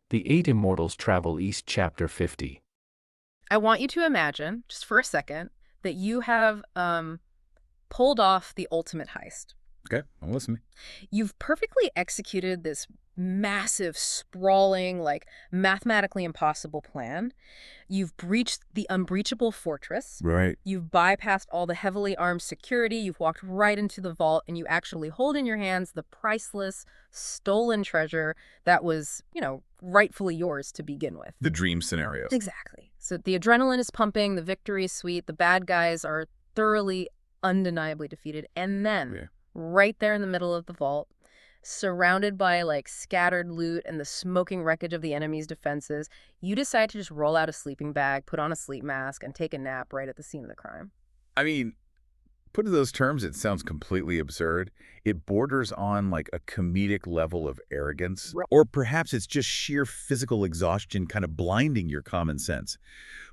The Eight Immortals Travel East, Chapter 50. I want you to imagine, just for a second, that you have pulled off the ultimate heist. Okay, I'm listening. You've perfectly executed this massive, sprawling, mathematically impossible plan. You've breached the unbreachable fortress. Right. You've bypassed all the heavily armed security. You've walked right into the vault, and you actually hold in your hands the priceless, stolen treasure that was, rightfully yours to begin with. The dream scenario. Exactly. So the adrenaline is pumping, the victory is sweet, the bad guys are thoroughly, undeniably defeated. And then, right there in the middle of the vault, surrounded by scattered loot and the smoking wreckage of the enemy's defenses, you decide to just roll out a sleeping bag, put on a sleep mask, and take a nap right at the scene of the crime. I mean, put in those terms, it sounds completely absurd. It borders on a comedic level of arrogance. Right. Or perhaps it's just sheer physical exhaustion kind of blinding your common sense.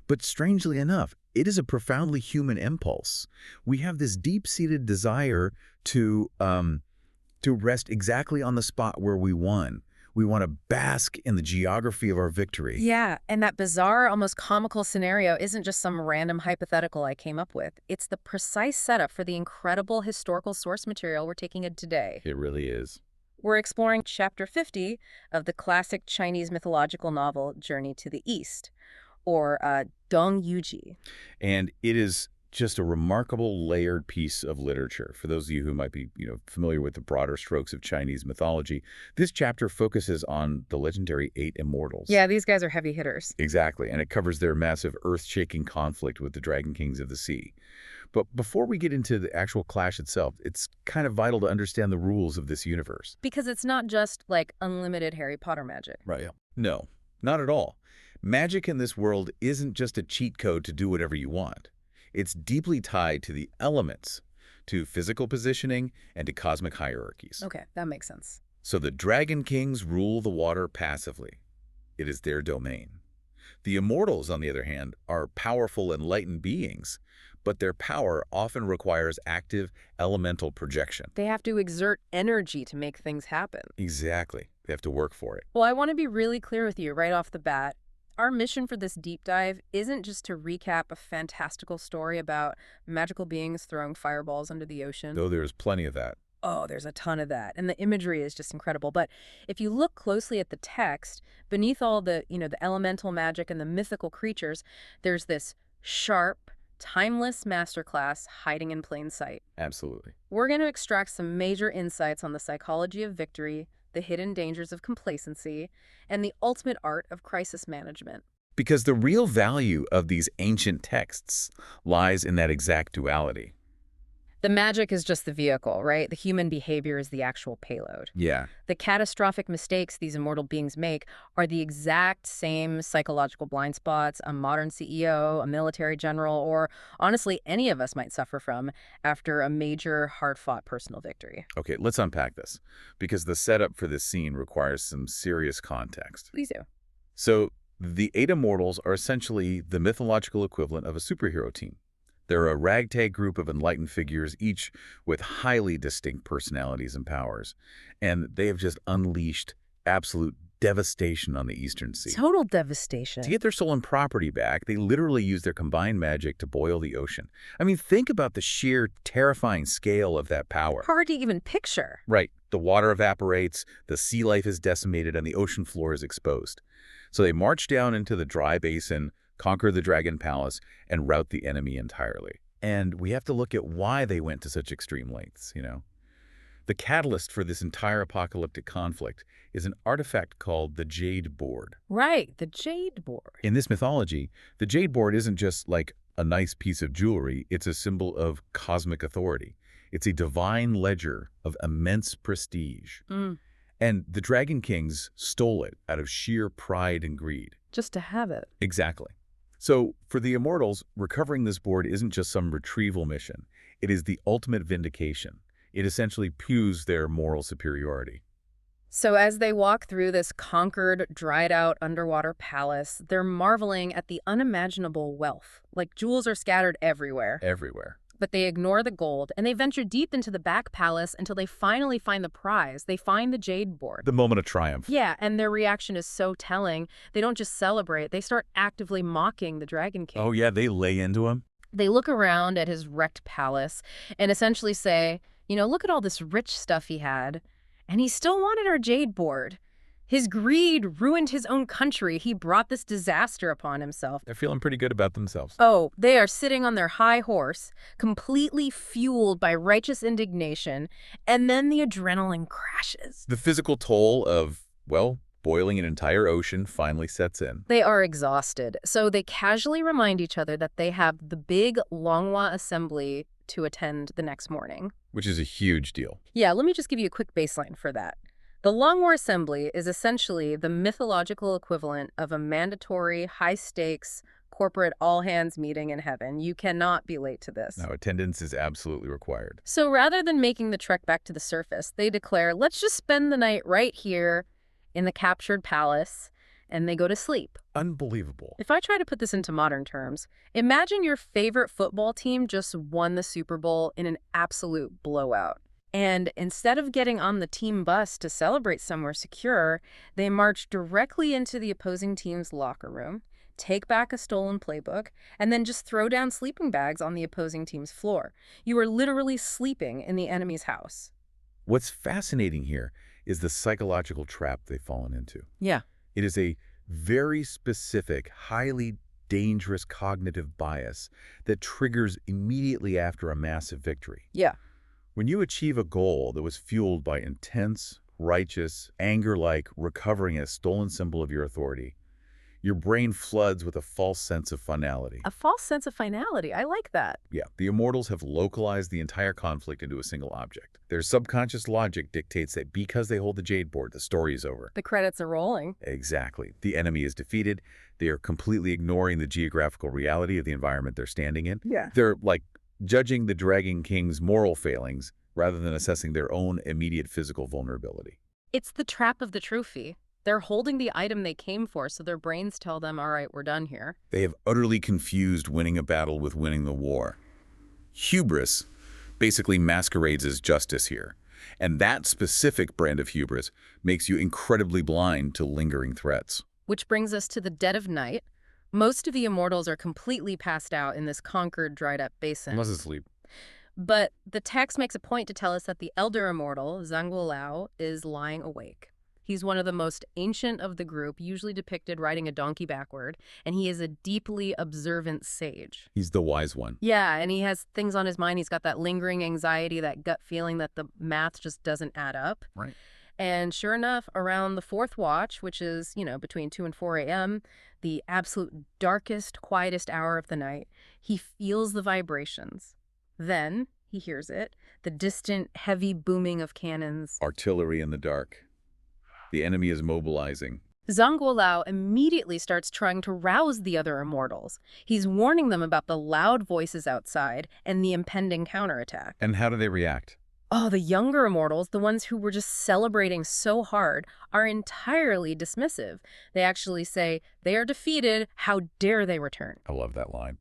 But strangely enough, it is a profoundly human impulse. We have this deep-seated desire to rest exactly on the spot where we won. We want to bask in the geography of our victory. Yeah, and that bizarre, almost comical scenario isn't just some random hypothetical I came up with. It's the precise setup for the incredible historical source material we're taking in today. It really is. We're exploring Chapter 50 of the classic Chinese mythological novel Journey to the East, or Dong Yuji. And it is just a remarkable layered piece of literature. For those of you who might be, familiar with the broader strokes of Chinese mythology, this chapter focuses on the legendary Eight Immortals. Yeah, these guys are heavy hitters. Exactly, and it covers their massive earth-shaking conflict with the Dragon Kings of the Sea. But before we get into the actual clash itself, it's kind of vital to understand the rules of this universe. Because it's not just unlimited Harry Potter magic. Right, yeah. No, not at all. Magic in this world isn't just a cheat code to do whatever you want. It's deeply tied to the elements, to physical positioning, and to cosmic hierarchies. Okay, that makes sense. So the Dragon Kings rule the water passively. It is their domain. The Immortals, on the other hand, are powerful, enlightened beings, but their power often requires active elemental projection. They have to exert energy to make things happen. Exactly. They have to work for it. Well, I want to be really clear with you right off the bat. Our mission for this deep dive isn't just to recap a fantastical story about magical beings throwing fireballs under the ocean. Though there's plenty of that. Oh, there's a ton of that. And the imagery is just incredible. But if you look closely at the text, beneath all the elemental magic and the mythical creatures, there's this sharp, timeless masterclass hiding in plain sight. Absolutely. We're going to extract some major insights on the psychology of victory, the hidden dangers of complacency, and the ultimate art of crisis management. Because the real value of these ancient texts lies in that exact duality. The magic is just the vehicle, right? The human behavior is the actual payload. Yeah. The catastrophic mistakes these immortal beings make are the exact same psychological blind spots a modern CEO, a military general, or honestly, any of us might suffer from after a major, hard-fought personal victory. Okay, let's unpack this, because the setup for this scene requires some serious context. Please do. So, the Eight Immortals are essentially the mythological equivalent of a superhero team. They're a ragtag group of enlightened figures, each with highly distinct personalities and powers. And they have just unleashed absolute devastation on the Eastern Sea. Total devastation. To get their stolen property back, they literally use their combined magic to boil the ocean. I mean, think about the sheer terrifying scale of that power. Hard to even picture. Right. The water evaporates, the sea life is decimated, and the ocean floor is exposed. So they march down into the dry basin, conquer the Dragon Palace, and rout the enemy entirely. And we have to look at why they went to such extreme lengths, The catalyst for this entire apocalyptic conflict is an artifact called the Jade Board. Right, the Jade Board. In this mythology, the Jade Board isn't just like a nice piece of jewelry, it's a symbol of cosmic authority. It's a divine ledger of immense prestige. And the Dragon Kings stole it out of sheer pride and greed. Just to have it. Exactly. So, for the Immortals, recovering this board isn't just some retrieval mission. It is the ultimate vindication. It essentially proves their moral superiority. So as they walk through this conquered, dried-out underwater palace, they're marveling at the unimaginable wealth. Like jewels are scattered everywhere. Everywhere. But they ignore the gold, and they venture deep into the back palace until they finally find the prize. They find the jade board. The moment of triumph. Yeah, and their reaction is so telling. They don't just celebrate, they start actively mocking the Dragon King. Oh yeah, they lay into him? They look around at his wrecked palace and essentially say, look at all this rich stuff he had, and he still wanted our jade board. His greed ruined his own country. He brought this disaster upon himself. They're feeling pretty good about themselves. Oh, they are sitting on their high horse, completely fueled by righteous indignation, and then the adrenaline crashes. The physical toll of, well, boiling an entire ocean finally sets in. They are exhausted, so they casually remind each other that they have the big Longhua assembly to attend the next morning. Which is a huge deal. Yeah, let me just give you a quick baseline for that. The Longhua Assembly is essentially the mythological equivalent of a mandatory, high-stakes, corporate all-hands meeting in heaven. You cannot be late to this. No, attendance is absolutely required. So rather than making the trek back to the surface, they declare, let's just spend the night right here in the captured palace, and they go to sleep. Unbelievable. If I try to put this into modern terms, imagine your favorite football team just won the Super Bowl in an absolute blowout. And instead of getting on the team bus to celebrate somewhere secure, they march directly into the opposing team's locker room, take back a stolen playbook, and then just throw down sleeping bags on the opposing team's floor. You are literally sleeping in the enemy's house. What's fascinating here is the psychological trap they've fallen into. Yeah. It is a very specific, highly dangerous cognitive bias that triggers immediately after a massive victory. Yeah. When you achieve a goal that was fueled by intense, righteous, anger like recovering a stolen symbol of your authority, your brain floods with a false sense of finality. A false sense of finality. I like that. Yeah, the Immortals have localized the entire conflict into a single object. Their subconscious logic dictates that because they hold the Jade Board, the story is over. The credits are rolling. Exactly. The enemy is defeated. They are completely ignoring the geographical reality of the environment they're standing in. Yeah. They're like judging the Dragon King's moral failings rather than assessing their own immediate physical vulnerability. It's the trap of the trophy. They're holding the item they came for, so their brains tell them, all right, we're done here. They have utterly confused winning a battle with winning the war. Hubris basically masquerades as justice here. And that specific brand of hubris makes you incredibly blind to lingering threats. Which brings us to the dead of night. Most of the Immortals are completely passed out in this conquered, dried-up basin. Unless it's sleep. But the text makes a point to tell us that the elder immortal, Zhang is lying awake. He's one of the most ancient of the group, usually depicted riding a donkey backward, and he is a deeply observant sage. He's the wise one. Yeah, and he has things on his mind. He's got that lingering anxiety, that gut feeling that the math just doesn't add up. Right. And sure enough, around the fourth watch, which is, between 2 and 4 a.m., the absolute darkest, quietest hour of the night, he feels the vibrations. Then he hears it, the distant, heavy booming of cannons. Artillery in the dark. The enemy is mobilizing. Zhang Guolao immediately starts trying to rouse the other Immortals. He's warning them about the loud voices outside and the impending counterattack. And how do they react? Oh, the younger Immortals, the ones who were just celebrating so hard, are entirely dismissive. They actually say, they are defeated, how dare they return? I love that line.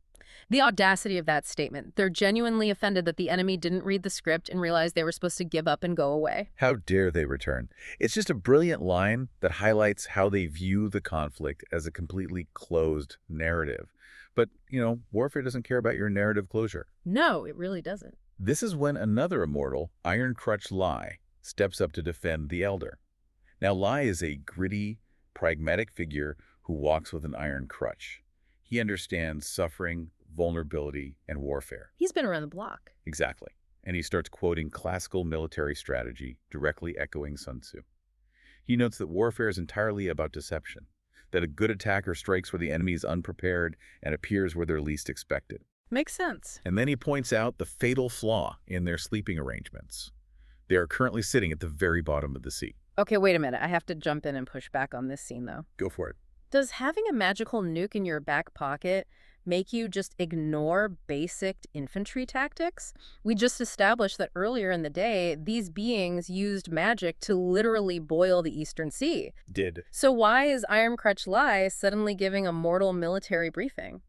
The audacity of that statement. They're genuinely offended that the enemy didn't read the script and realize they were supposed to give up and go away. How dare they return? It's just a brilliant line that highlights how they view the conflict as a completely closed narrative. But, warfare doesn't care about your narrative closure. No, it really doesn't. This is when another immortal, Iron Crutch Lai, steps up to defend the Elder. Now, Lai is a gritty, pragmatic figure who walks with an iron crutch. He understands suffering, vulnerability, and warfare. He's been around the block. Exactly. And he starts quoting classical military strategy, directly echoing Sun Tzu. He notes that warfare is entirely about deception, that a good attacker strikes where the enemy is unprepared and appears where they're least expected. Makes sense. And then he points out the fatal flaw in their sleeping arrangements. They are currently sitting at the very bottom of the sea. Okay, wait a minute. I have to jump in and push back on this scene, though. Go for it. Does having a magical nuke in your back pocket make you just ignore basic infantry tactics? We just established that earlier in the day, these beings used magic to literally boil the Eastern Sea. Did. So why is Iron Crutch Lai suddenly giving a mortal military briefing?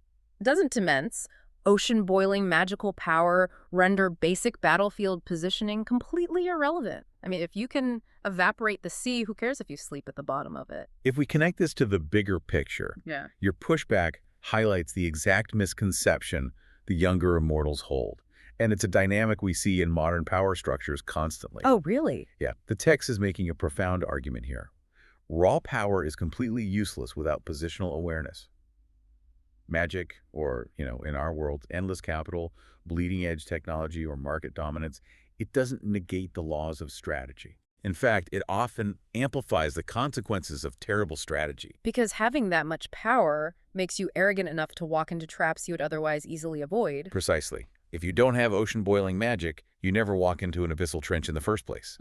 Doesn't Demence, ocean-boiling magical power render basic battlefield positioning completely irrelevant. I mean, if you can evaporate the sea, who cares if you sleep at the bottom of it? If we connect this to the bigger picture, your pushback highlights the exact misconception the younger Immortals hold. And it's a dynamic we see in modern power structures constantly. Oh, really? Yeah, the text is making a profound argument here. Raw power is completely useless without positional awareness. Magic, or, in our world, endless capital, bleeding-edge technology, or market dominance, it doesn't negate the laws of strategy. In fact, it often amplifies the consequences of terrible strategy. Because having that much power makes you arrogant enough to walk into traps you would otherwise easily avoid. Precisely. If you don't have ocean-boiling magic, you never walk into an abyssal trench in the first place.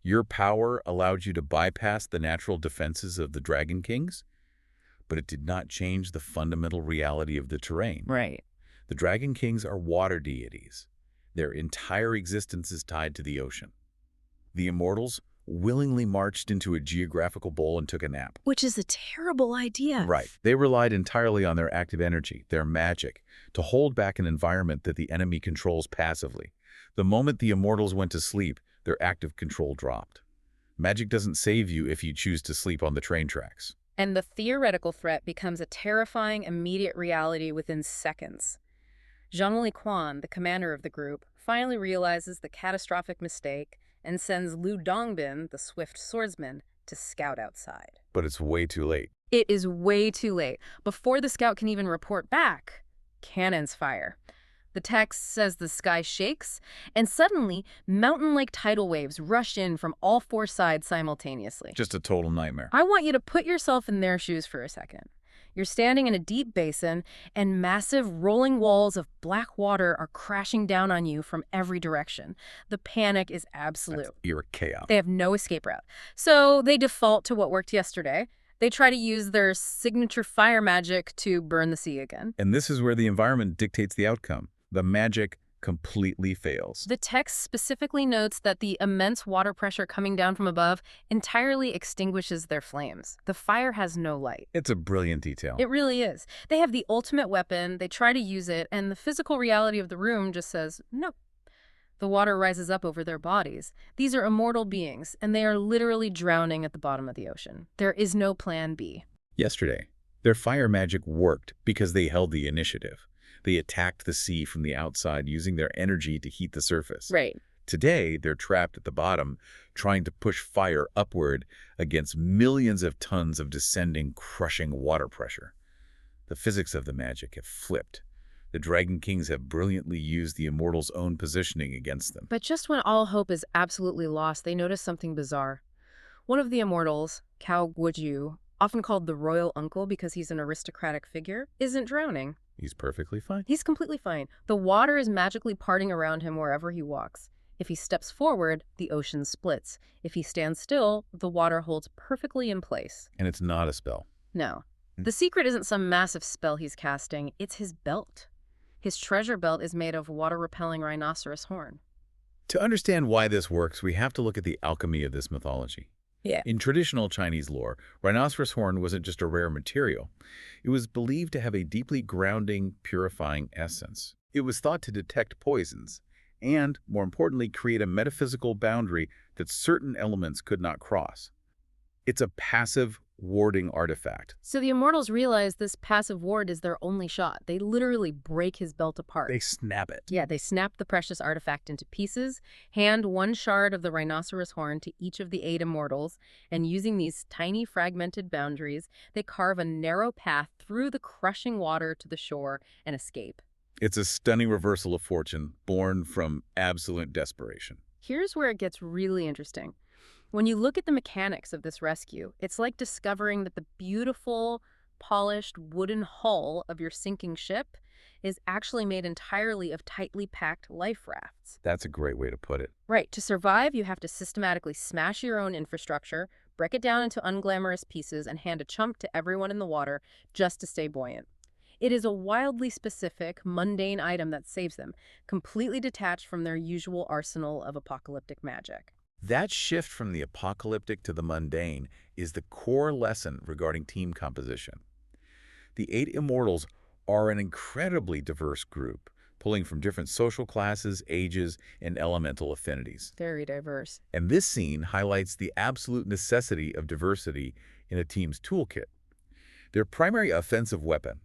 Your power allowed you to bypass the natural defenses of the Dragon Kings, but it did not change the fundamental reality of the terrain. Right. The Dragon Kings are water deities. Their entire existence is tied to the ocean. The Immortals willingly marched into a geographical bowl and took a nap. Which is a terrible idea. Right. They relied entirely on their active energy, their magic, to hold back an environment that the enemy controls passively. The moment the Immortals went to sleep, their active control dropped. Magic doesn't save you if you choose to sleep on the train tracks. And the theoretical threat becomes a terrifying, immediate reality within seconds. Zhongli Quan, the commander of the group, finally realizes the catastrophic mistake and sends Lu Dongbin, the swift swordsman, to scout outside. But it's way too late. It is way too late. Before the scout can even report back, cannons fire. The text says the sky shakes, and suddenly, mountain-like tidal waves rush in from all four sides simultaneously. Just a total nightmare. I want you to put yourself in their shoes for a second. You're standing in a deep basin, and massive rolling walls of black water are crashing down on you from every direction. The panic is absolute. That's pure chaos. They have no escape route. So they default to what worked yesterday. They try to use their signature fire magic to burn the sea again. And this is where the environment dictates the outcome. The magic completely fails. The text specifically notes that the immense water pressure coming down from above entirely extinguishes their flames. The fire has no light. It's a brilliant detail. It really is. They have the ultimate weapon, they try to use it, and the physical reality of the room just says, no. The water rises up over their bodies. These are immortal beings, and they are literally drowning at the bottom of the ocean. There is no plan B. Yesterday, their fire magic worked because they held the initiative. They attacked the sea from the outside using their energy to heat the surface. Right. Today, they're trapped at the bottom, trying to push fire upward against millions of tons of descending, crushing water pressure. The physics of the magic have flipped. The Dragon Kings have brilliantly used the Immortals' own positioning against them. But just when all hope is absolutely lost, they notice something bizarre. One of the Immortals, Cao Guoju, often called the Royal Uncle because he's an aristocratic figure, isn't drowning. He's perfectly fine. He's completely fine. The water is magically parting around him wherever he walks. If he steps forward, the ocean splits. If he stands still, the water holds perfectly in place. And it's not a spell. No. The secret isn't some massive spell he's casting. It's his belt. His treasure belt is made of water-repelling rhinoceros horn. To understand why this works, we have to look at the alchemy of this mythology. Yeah. In traditional Chinese lore, rhinoceros horn wasn't just a rare material. It was believed to have a deeply grounding, purifying essence. It was thought to detect poisons and, more importantly, create a metaphysical boundary that certain elements could not cross. It's a passive, warding artifact. So the Immortals realize this passive ward is their only shot. They literally break his belt apart. They snap it. Yeah, they snap the precious artifact into pieces, hand one shard of the rhinoceros horn to each of the 8 Immortals, and using these tiny fragmented boundaries, they carve a narrow path through the crushing water to the shore and escape. It's a stunning reversal of fortune, born from absolute desperation. Here's where it gets really interesting. When you look at the mechanics of this rescue, it's like discovering that the beautiful, polished wooden hull of your sinking ship is actually made entirely of tightly packed life rafts. That's a great way to put it. Right. To survive, you have to systematically smash your own infrastructure, break it down into unglamorous pieces, and hand a chunk to everyone in the water just to stay buoyant. It is a wildly specific, mundane item that saves them, completely detached from their usual arsenal of apocalyptic magic. That shift from the apocalyptic to the mundane is the core lesson regarding team composition. The 8 Immortals are an incredibly diverse group, pulling from different social classes, ages, and elemental affinities. Very diverse. And this scene highlights the absolute necessity of diversity in a team's toolkit. Their primary offensive weapon,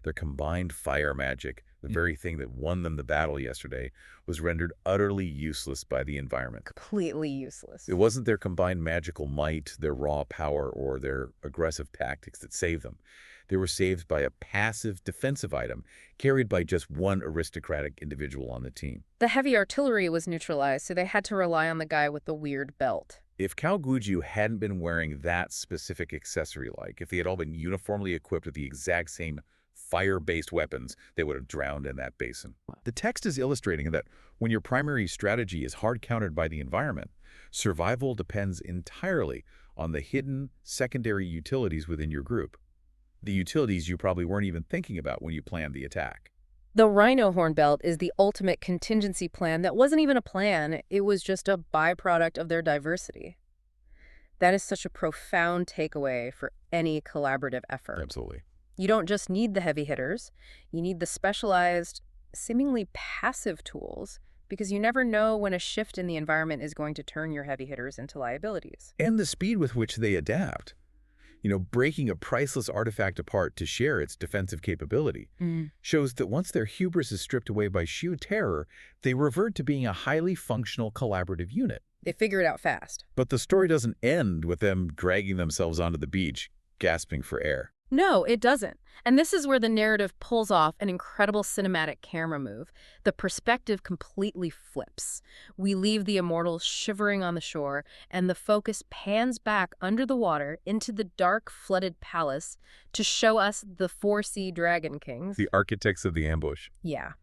their combined fire magic, the very thing that won them the battle yesterday, was rendered utterly useless by the environment. Completely useless. It wasn't their combined magical might, their raw power, or their aggressive tactics that saved them. They were saved by a passive defensive item carried by just one aristocratic individual on the team. The heavy artillery was neutralized, so they had to rely on the guy with the weird belt. If Calguju hadn't been wearing that specific accessory, like if they had all been uniformly equipped with the exact same fire-based weapons, they would have drowned in that basin. The text is illustrating that when your primary strategy is hard countered by the environment, survival depends entirely on the hidden secondary utilities within your group. The utilities you probably weren't even thinking about when you planned the attack. The rhino horn belt is the ultimate contingency plan that wasn't even a plan, it was just a byproduct of their diversity. That is such a profound takeaway for any collaborative effort. Absolutely. You don't just need the heavy hitters, you need the specialized, seemingly passive tools, because you never know when a shift in the environment is going to turn your heavy hitters into liabilities. And the speed with which they adapt. Breaking a priceless artifact apart to share its defensive capability shows that once their hubris is stripped away by sheer terror, they revert to being a highly functional collaborative unit. They figure it out fast. But the story doesn't end with them dragging themselves onto the beach, gasping for air. No, it doesn't. And this is where the narrative pulls off an incredible cinematic camera move. The perspective completely flips. We leave the Immortals shivering on the shore, and the focus pans back under the water into the dark, flooded palace to show us the 4-sea Dragon Kings. The architects of the ambush. Yeah.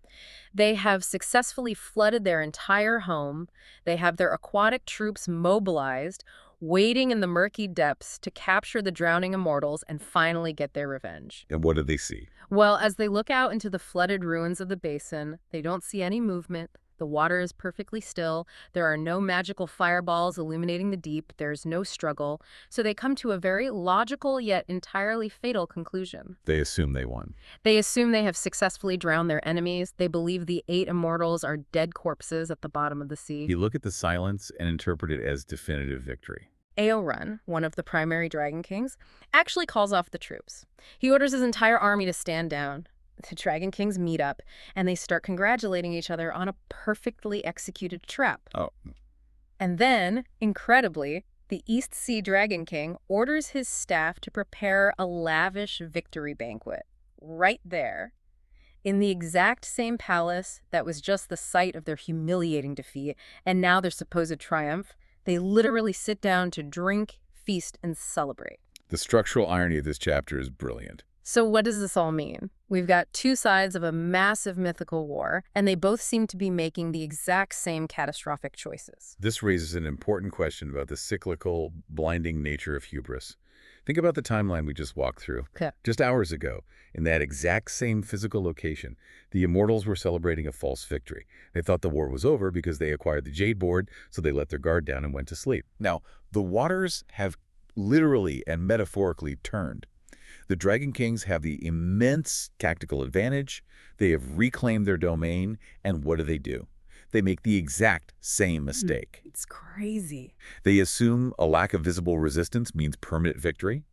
They have successfully flooded their entire home. They have their aquatic troops mobilized, waiting in the murky depths to capture the drowning Immortals and finally get their revenge. And what do they see? Well, as they look out into the flooded ruins of the basin, they don't see any movement. The water is perfectly still. There are no magical fireballs illuminating the deep. There's no struggle. So they come to a very logical yet entirely fatal conclusion. They assume they won. They assume they have successfully drowned their enemies. They believe the 8 Immortals are dead corpses at the bottom of the sea. You look at the silence and interpret it as definitive victory. Aorun, one of the primary Dragon Kings, actually calls off the troops. He orders his entire army to stand down. The Dragon Kings meet up, and they start congratulating each other on a perfectly executed trap. Oh. And then, incredibly, the East Sea Dragon King orders his staff to prepare a lavish victory banquet. Right there, in the exact same palace that was just the site of their humiliating defeat, and now their supposed triumph. They literally sit down to drink, feast, and celebrate. The structural irony of this chapter is brilliant. So what does this all mean? We've got two sides of a massive mythical war, and they both seem to be making the exact same catastrophic choices. This raises an important question about the cyclical, blinding nature of hubris. Think about the timeline we just walked through. Okay. Just hours ago, in that exact same physical location, the Immortals were celebrating a false victory. They thought the war was over because they acquired the Jade Board, so they let their guard down and went to sleep. Now, the waters have literally and metaphorically turned. The Dragon Kings have the immense tactical advantage. They have reclaimed their domain, and what do? They make the exact same mistake. It's crazy. They assume a lack of visible resistance means permanent victory.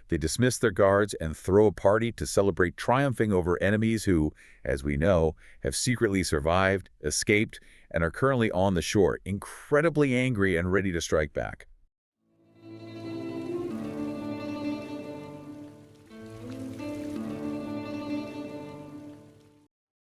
They dismiss their guards and throw a party to celebrate triumphing over enemies who, as we know, have secretly survived, escaped, and are currently on the shore, incredibly angry and ready to strike back.